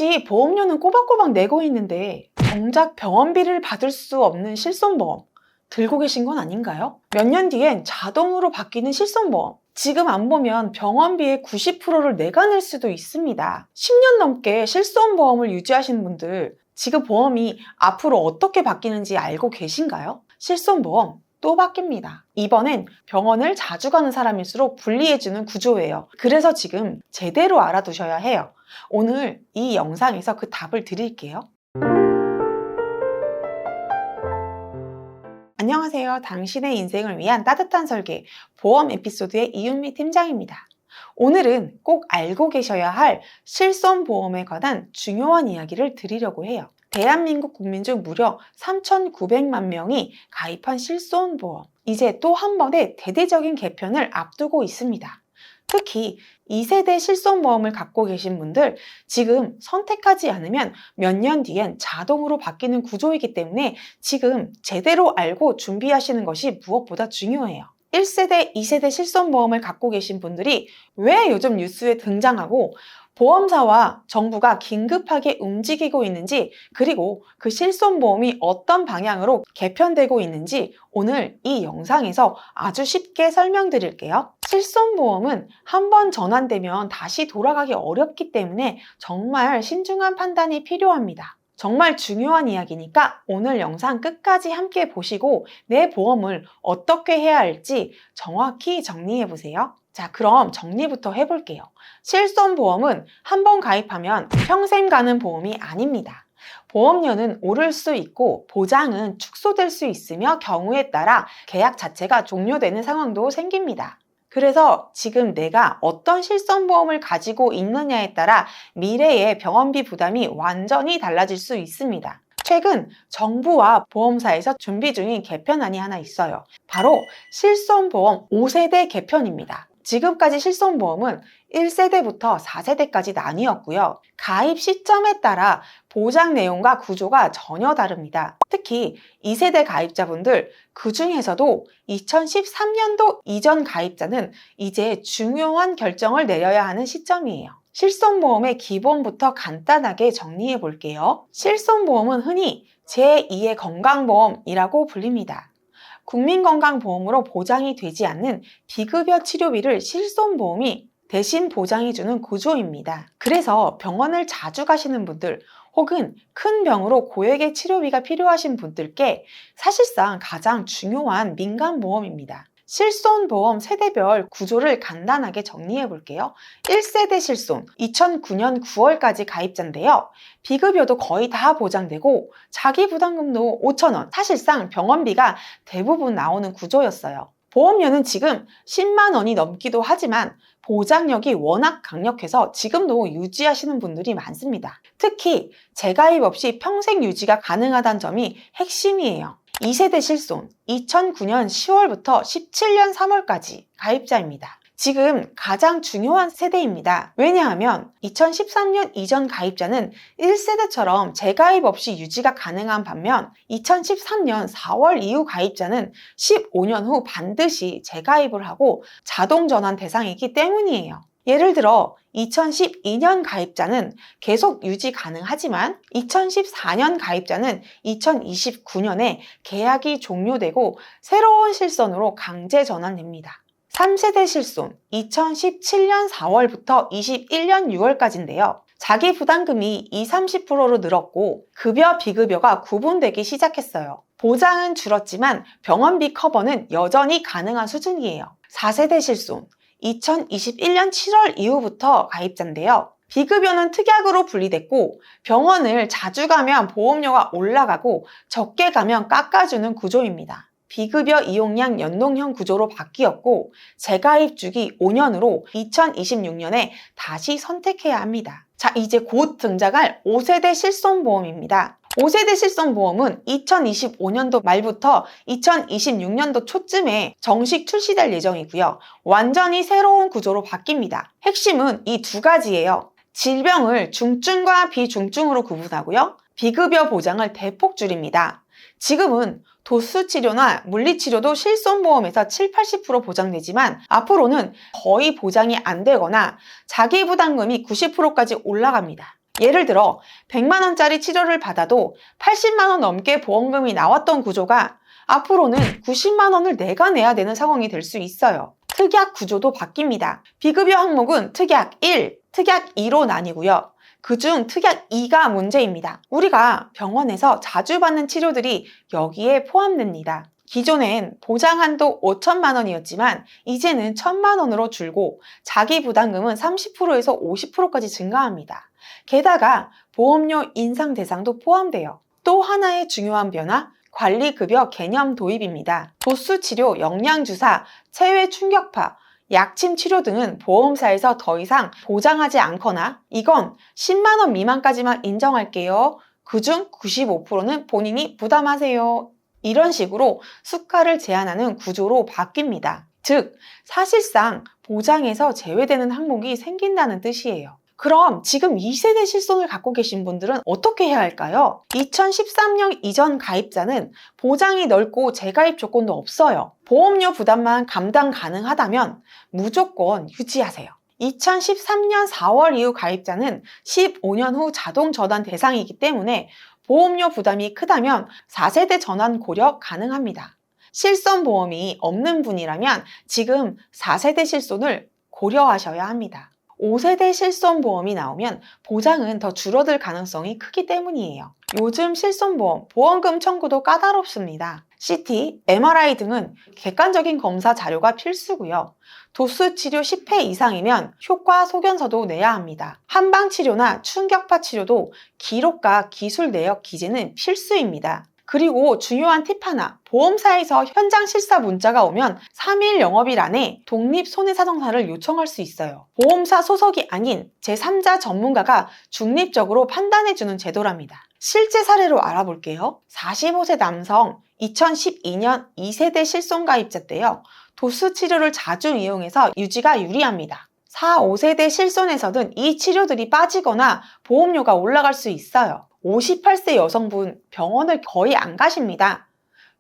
혹시 보험료는 꼬박꼬박 내고 있는데 정작 병원비를 받을 수 없는 실손보험 들고 계신 건 아닌가요? 몇 년 뒤엔 자동으로 바뀌는 실손보험, 지금 안 보면 병원비의 90%를 내가 낼 수도 있습니다. 10년 넘게 실손보험을 유지하시는 분들, 지금 보험이 앞으로 어떻게 바뀌는지 알고 계신가요? 실손보험 또 바뀝니다. 이번엔 병원을 자주 가는 사람일수록 불리해지는 구조예요. 그래서 지금 제대로 알아두셔야 해요. 오늘 이 영상에서 그 답을 드릴게요. 안녕하세요. 당신의 인생을 위한 따뜻한 설계, 보험 에피소드의 이윤미 팀장입니다. 오늘은 꼭 알고 계셔야 할 실손보험에 관한 중요한 이야기를 드리려고 해요. 대한민국 국민 중 무려 3,900만 명이 가입한 실손보험. 이제 또 한 번의 대대적인 개편을 앞두고 있습니다. 특히 2세대 실손보험을 갖고 계신 분들, 지금 선택하지 않으면 몇 년 뒤엔 자동으로 바뀌는 구조이기 때문에 지금 제대로 알고 준비하시는 것이 무엇보다 중요해요. 1세대, 2세대 실손보험을 갖고 계신 분들이 왜 요즘 뉴스에 등장하고 보험사와 정부가 긴급하게 움직이고 있는지, 그리고 그 실손보험이 어떤 방향으로 개편되고 있는지 오늘 이 영상에서 아주 쉽게 설명드릴게요. 실손보험은 한번 전환되면 다시 돌아가기 어렵기 때문에 정말 신중한 판단이 필요합니다. 정말 중요한 이야기니까 오늘 영상 끝까지 함께 보시고 내 보험을 어떻게 해야 할지 정확히 정리해보세요. 자, 그럼 정리부터 해볼게요. 실손보험은 한 번 가입하면 평생 가는 보험이 아닙니다. 보험료는 오를 수 있고 보장은 축소될 수 있으며 경우에 따라 계약 자체가 종료되는 상황도 생깁니다. 그래서 지금 내가 어떤 실손보험을 가지고 있느냐에 따라 미래의 병원비 부담이 완전히 달라질 수 있습니다. 최근 정부와 보험사에서 준비 중인 개편안이 하나 있어요. 바로 실손보험 5세대 개편입니다. 지금까지 실손보험은 1세대부터 4세대까지 나뉘었고요. 가입 시점에 따라 보장 내용과 구조가 전혀 다릅니다. 특히 2세대 가입자분들, 그 중에서도 2013년도 이전 가입자는 이제 중요한 결정을 내려야 하는 시점이에요. 실손보험의 기본부터 간단하게 정리해 볼게요. 실손보험은 흔히 제2의 건강보험이라고 불립니다. 국민건강보험으로 보장이 되지 않는 비급여 치료비를 실손보험이 대신 보장해주는 구조입니다. 그래서 병원을 자주 가시는 분들 혹은 큰 병으로 고액의 치료비가 필요하신 분들께 사실상 가장 중요한 민간보험입니다. 실손보험 세대별 구조를 간단하게 정리해 볼게요. 1세대 실손, 2009년 9월까지 가입자인데요. 비급여도 거의 다 보장되고 자기부담금도 5,000원, 사실상 병원비가 대부분 나오는 구조였어요. 보험료는 지금 10만 원이 넘기도 하지만 보장력이 워낙 강력해서 지금도 유지하시는 분들이 많습니다. 특히 재가입 없이 평생 유지가 가능하다는 점이 핵심이에요. 2세대 실손, 2009년 10월부터 17년 3월까지 가입자입니다. 지금 가장 중요한 세대입니다. 왜냐하면 2013년 이전 가입자는 1세대처럼 재가입 없이 유지가 가능한 반면 2013년 4월 이후 가입자는 15년 후 반드시 재가입을 하고 자동 전환 대상이기 때문이에요. 예를 들어 2012년 가입자는 계속 유지 가능하지만 2014년 가입자는 2029년에 계약이 종료되고 새로운 실손으로 강제 전환됩니다. 3세대 실손, 2017년 4월부터 21년 6월까지인데요. 자기 부담금이 20-30%로 늘었고 급여, 비급여가 구분되기 시작했어요. 보장은 줄었지만 병원비 커버는 여전히 가능한 수준이에요. 4세대 실손, 2021년 7월 이후부터 가입자인데요. 비급여는 특약으로 분리됐고 병원을 자주 가면 보험료가 올라가고 적게 가면 깎아주는 구조입니다. 비급여 이용량 연동형 구조로 바뀌었고 재가입 주기 5년으로 2026년에 다시 선택해야 합니다. 자, 이제 곧 등장할 5세대 실손보험입니다. 5세대 실손보험은 2025년도 말부터 2026년도 초쯤에 정식 출시될 예정이고요. 완전히 새로운 구조로 바뀝니다. 핵심은 이 두 가지예요. 질병을 중증과 비중증으로 구분하고요. 비급여 보장을 대폭 줄입니다. 지금은 도수 치료나 물리치료도 실손보험에서 70-80% 보장되지만 앞으로는 거의 보장이 안 되거나 자기 부담금이 90%까지 올라갑니다. 예를 들어 100만 원짜리 치료를 받아도 80만 원 넘게 보험금이 나왔던 구조가 앞으로는 90만 원을 내가 내야 되는 상황이 될 수 있어요. 특약 구조도 바뀝니다. 비급여 항목은 특약 1, 특약 2로 나뉘고요. 그중 특약 2가 문제입니다. 우리가 병원에서 자주 받는 치료들이 여기에 포함됩니다. 기존엔 보장 한도 5천만 원이었지만 이제는 1,000만 원으로 줄고 자기 부담금은 30%에서 50%까지 증가합니다. 게다가 보험료 인상 대상도 포함돼요. 또 하나의 중요한 변화, 관리급여 개념 도입입니다. 도수 치료, 영양주사, 체외 충격파, 약침 치료 등은 보험사에서 더 이상 보장하지 않거나 이건 10만 원 미만까지만 인정할게요. 그중 95%는 본인이 부담하세요. 이런 식으로 수가를 제한하는 구조로 바뀝니다. 즉, 사실상 보장에서 제외되는 항목이 생긴다는 뜻이에요. 그럼 지금 2세대 실손을 갖고 계신 분들은 어떻게 해야 할까요? 2013년 이전 가입자는 보장이 넓고 재가입 조건도 없어요. 보험료 부담만 감당 가능하다면 무조건 유지하세요. 2013년 4월 이후 가입자는 15년 후 자동 전환 대상이기 때문에 보험료 부담이 크다면 4세대 전환 고려 가능합니다. 실손보험이 없는 분이라면 지금 4세대 실손을 고려하셔야 합니다. 5세대 실손보험이 나오면 보장은 더 줄어들 가능성이 크기 때문이에요. 요즘 실손보험, 보험금 청구도 까다롭습니다. CT, MRI 등은 객관적인 검사 자료가 필수고요. 도수치료 10회 이상이면 효과 소견서도 내야 합니다. 한방치료나 충격파 치료도 기록과 기술 내역 기재는 필수입니다. 그리고 중요한 팁 하나, 보험사에서 현장 실사 문자가 오면 3일 영업일 안에 독립손해사정사를 요청할 수 있어요. 보험사 소속이 아닌 제3자 전문가가 중립적으로 판단해주는 제도랍니다. 실제 사례로 알아볼게요. 45세 남성, 2012년 2세대 실손가입자 때요. 도수 치료를 자주 이용해서 유지가 유리합니다. 4, 5세대 실손에서는 이 치료들이 빠지거나 보험료가 올라갈 수 있어요. 58세 여성분 병원을 거의 안 가십니다.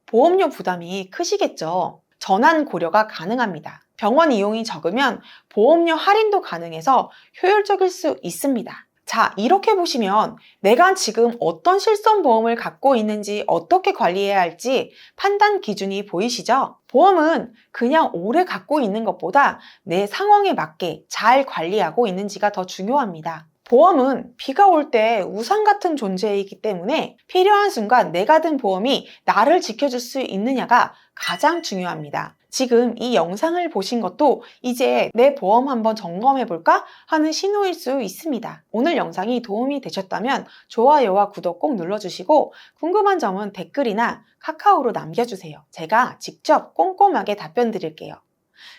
보험료 부담이 크시겠죠? 전환 고려가 가능합니다. 병원 이용이 적으면 보험료 할인도 가능해서 효율적일 수 있습니다. 자, 이렇게 보시면 내가 지금 어떤 실손보험을 갖고 있는지 어떻게 관리해야 할지 판단 기준이 보이시죠? 보험은 그냥 오래 갖고 있는 것보다 내 상황에 맞게 잘 관리하고 있는지가 더 중요합니다. 보험은 비가 올 때 우산 같은 존재이기 때문에 필요한 순간 내가 든 보험이 나를 지켜줄 수 있느냐가 가장 중요합니다. 지금 이 영상을 보신 것도 이제 내 보험 한번 점검해볼까 하는 신호일 수 있습니다. 오늘 영상이 도움이 되셨다면 좋아요와 구독 꼭 눌러주시고 궁금한 점은 댓글이나 카카오로 남겨주세요. 제가 직접 꼼꼼하게 답변 드릴게요.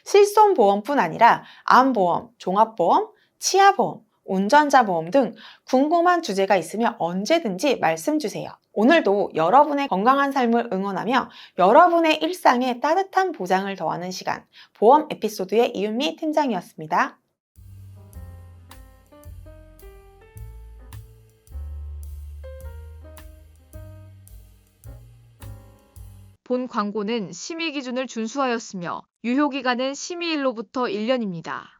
실손보험뿐 아니라 암보험, 종합보험, 치아보험, 운전자 보험 등 궁금한 주제가 있으면 언제든지 말씀 주세요. 오늘도 여러분의 건강한 삶을 응원하며 여러분의 일상에 따뜻한 보장을 더하는 시간, 보험 에피소드의 이윤미 팀장이었습니다. 본 광고는 심의 기준을 준수하였으며 유효기간은 심의일로부터 1년입니다.